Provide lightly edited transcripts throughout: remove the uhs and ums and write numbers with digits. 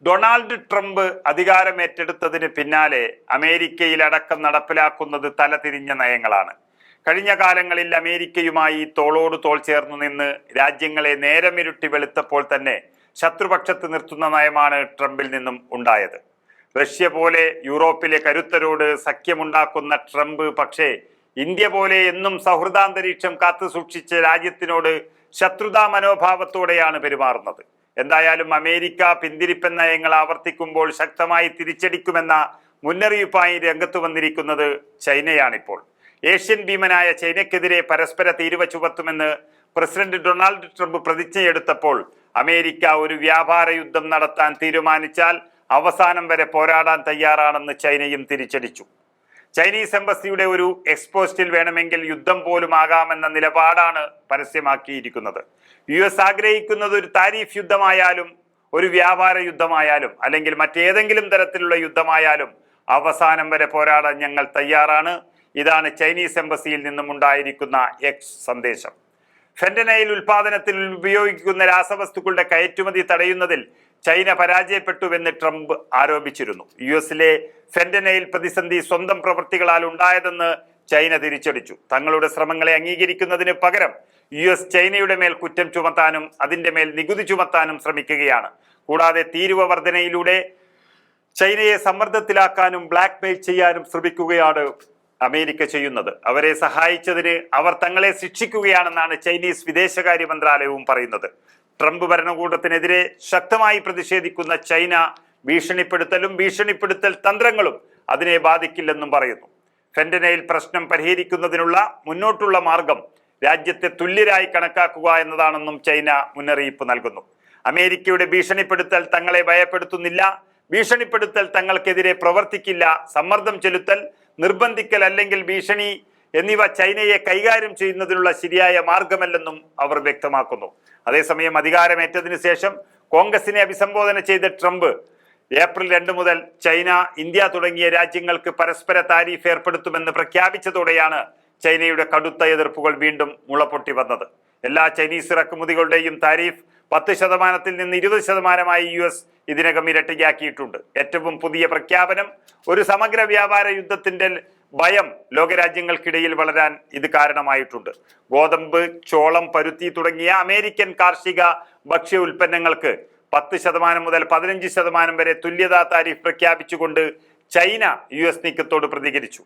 Donald Trump അധികാരമേറ്റെടുത്തതിന് പിന്നാലെ അമേരിക്കയിലടക്കം നടപ്പിലാക്കുന്നത് തലതിരിഞ്ഞ നയങ്ങളാണ്. കഴിഞ്ഞ കാലങ്ങളിൽ അമേരിക്കയുമായി തോളോട് തോൾ ചേർന്നു നിന്ന് രാജ്യങ്ങളെ നേരമിരുട്ടി വെളുത്തപ്പോൾ തന്നെ ശത്രുപക്ഷത്ത് നിർത്തുന്ന നയമാണ് ട്രംപിൽ നിന്നും ഉണ്ടായത്. റഷ്യ പോലെ യൂറോപ്പിലെ കരുത്തരോട് സഖ്യമുണ്ടാക്കുന്ന ട്രംപ് പക്ഷേ ഇന്ത്യ പോലെ എന്നും സൗഹൃദാന്തരീക്ഷം കാത്തു സൂക്ഷിച്ച രാജ്യത്തിനോട് ശത്രുതാ മനോഭാവത്തോടെയാണ് പെരുമാറുന്നത്. എന്തായാലും അമേരിക്ക പിന്തിരിപ്പൻ നയങ്ങൾ ആവർത്തിക്കുമ്പോൾ ശക്തമായി തിരിച്ചടിക്കുമെന്ന മുന്നറിയിപ്പായി രംഗത്ത് വന്നിരിക്കുന്നത് ചൈനയാണിപ്പോൾ. ഏഷ്യൻ ഭീമനായ ചൈനയ്ക്കെതിരെ പരസ്പര തീരുവ ചുമത്തുമെന്ന് പ്രസിഡന്റ് ഡൊണാൾഡ് ട്രംപ് പ്രതിജ്ഞയെടുത്തപ്പോൾ അമേരിക്ക ഒരു വ്യാപാര യുദ്ധം നടത്താൻ തീരുമാനിച്ചാൽ അവസാനം വരെ പോരാടാൻ തയ്യാറാണെന്ന് ചൈനയും തിരിച്ചടിച്ചു. ചൈനീസ് എംബസിയുടെ ഒരു എക്സ്പോസ്റ്റിൽ വേണമെങ്കിൽ യുദ്ധം പോലും ആകാമെന്ന നിലപാടാണ് പരസ്യമാക്കിയിരിക്കുന്നത്. US ആഗ്രഹിക്കുന്നത് ഒരു താരിഫ് യുദ്ധമായാലും ഒരു വ്യാപാര യുദ്ധമായാലും അല്ലെങ്കിൽ മറ്റേതെങ്കിലും തരത്തിലുള്ള യുദ്ധമായാലും അവസാനം വരെ പോരാടാൻ ഞങ്ങൾ തയ്യാറാണ്. ഇതാണ് ചൈനീസ് എംബസിയിൽ നിന്നും ഉണ്ടായിരിക്കുന്ന എക്സ് സന്ദേശം. ഫെന്റനൈൽ ഉൽപാദനത്തിൽ ഉപയോഗിക്കുന്ന രാസവസ്തുക്കളുടെ കയറ്റുമതി തടയുന്നതിൽ ചൈന പരാജയപ്പെട്ടുവെന്ന് ട്രംപ് ആരോപിച്ചിരുന്നു. US-ലെ ഫെന്റനൈൽ പ്രതിസന്ധി സ്വന്തം പ്രവൃത്തികളാൽ ഉണ്ടായതെന്ന് ചൈന തിരിച്ചടിച്ചു. തങ്ങളുടെ ശ്രമങ്ങളെ അംഗീകരിക്കുന്നതിന് പകരം US ചൈനയുടെ മേൽ കുറ്റം ചുമത്താനും അതിന്റെ മേൽ നികുതി ചുമത്താനും ശ്രമിക്കുകയാണ്. കൂടാതെ തീരുവ വർധനയിലൂടെ ചൈനയെ സമ്മർദ്ദത്തിലാക്കാനും ബ്ലാക്ക് മെയിൽ ചെയ്യാനും ശ്രമിക്കുകയാണ് അമേരിക്ക ചെയ്യുന്നത്. അവരെ സഹായിച്ചതിന് അവർ തങ്ങളെ ശിക്ഷിക്കുകയാണെന്നാണ് ചൈനീസ് വിദേശകാര്യ മന്ത്രാലയവും പറയുന്നത്. ട്രംപ് ഭരണകൂടത്തിനെതിരെ ശക്തമായി പ്രതിഷേധിക്കുന്ന ചൈന ഭീഷണിപ്പെടുത്തൽ തന്ത്രങ്ങളും അതിനെ ബാധിക്കില്ലെന്നും പറയുന്നു. ഫെന്റനൈൽ പ്രശ്നം പരിഹരിക്കുന്നതിനുള്ള മുന്നോട്ടുള്ള മാർഗം രാജ്യത്തെ തുല്യരായി കണക്കാക്കുക എന്നതാണെന്നും ചൈന മുന്നറിയിപ്പ് നൽകുന്നു. അമേരിക്കയുടെ ഭീഷണിപ്പെടുത്തൽ തങ്ങളെ ഭയപ്പെടുത്തുന്നില്ല, ഭീഷണിപ്പെടുത്തൽ തങ്ങൾക്കെതിരെ പ്രവർത്തിക്കില്ല, സമ്മർദ്ദം ചെലുത്തൽ, നിർബന്ധിക്കൽ അല്ലെങ്കിൽ ഭീഷണി എന്നിവ ചൈനയെ കൈകാര്യം ചെയ്യുന്നതിനുള്ള ശരിയായ മാർഗമല്ലെന്നും അവർ വ്യക്തമാക്കുന്നു. അതേസമയം അധികാരമേറ്റതിനു ശേഷം കോൺഗ്രസിനെ അഭിസംബോധന ചെയ്ത ട്രംപ് ഏപ്രിൽ 2 മുതൽ ചൈന, ഇന്ത്യ തുടങ്ങിയ രാജ്യങ്ങൾക്ക് പരസ്പര താരിഫ് ഏർപ്പെടുത്തുമെന്ന് പ്രഖ്യാപിച്ചതോടെയാണ് ചൈനയുടെ കടുത്ത എതിർപ്പുകൾ വീണ്ടും മുളപൊട്ടി വന്നത്. എല്ലാ ചൈനീസ് ഇറക്കുമതികളുടെയും താരിഫ് 10% നിന്ന് 20%-ആയി US ഇതിനകം ഇരട്ടിയാക്കിയിട്ടുണ്ട്. ഏറ്റവും പുതിയ പ്രഖ്യാപനം ഒരു സമഗ്ര വ്യാപാര യുദ്ധത്തിന്റെ ഭയം ലോകരാജ്യങ്ങൾക്കിടയിൽ വളരാൻ ഇത് കാരണമായിട്ടുണ്ട്. ഗോതമ്പ്, ചോളം, പരുത്തി തുടങ്ങിയ അമേരിക്കൻ കാർഷിക ഭക്ഷ്യ ഉൽപ്പന്നങ്ങൾക്ക് 10% മുതൽ 15% വരെ തുല്യതാ താരിഫ് പ്രഖ്യാപിച്ചുകൊണ്ട് ചൈന US നീക്കത്തോട് പ്രതികരിച്ചു.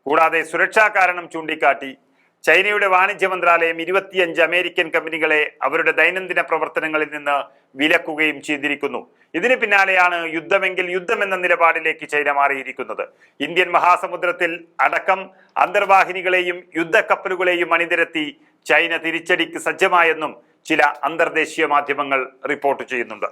കൂടാതെ സുരക്ഷാ കാരണം ചൂണ്ടിക്കാട്ടി ചൈനയുടെ വാണിജ്യ മന്ത്രാലയം 25 അമേരിക്കൻ കമ്പനികളെ അവരുടെ ദൈനംദിന പ്രവർത്തനങ്ങളിൽ നിന്ന് വിലക്കുകയും ചെയ്തിരിക്കുന്നു. ഇതിന് പിന്നാലെയാണ് യുദ്ധമെങ്കിൽ യുദ്ധം എന്ന നിലപാടിലേക്ക് ചൈന മാറിയിരിക്കുന്നത്. ഇന്ത്യൻ മഹാസമുദ്രത്തിൽ അടക്കം അന്തർവാഹിനികളെയും യുദ്ധക്കപ്പലുകളെയും അണിനിരത്തി ചൈന തിരിച്ചടിക്ക് സജ്ജമായെന്നും ചില അന്തർദേശീയ മാധ്യമങ്ങൾ റിപ്പോർട്ട് ചെയ്യുന്നുണ്ട്.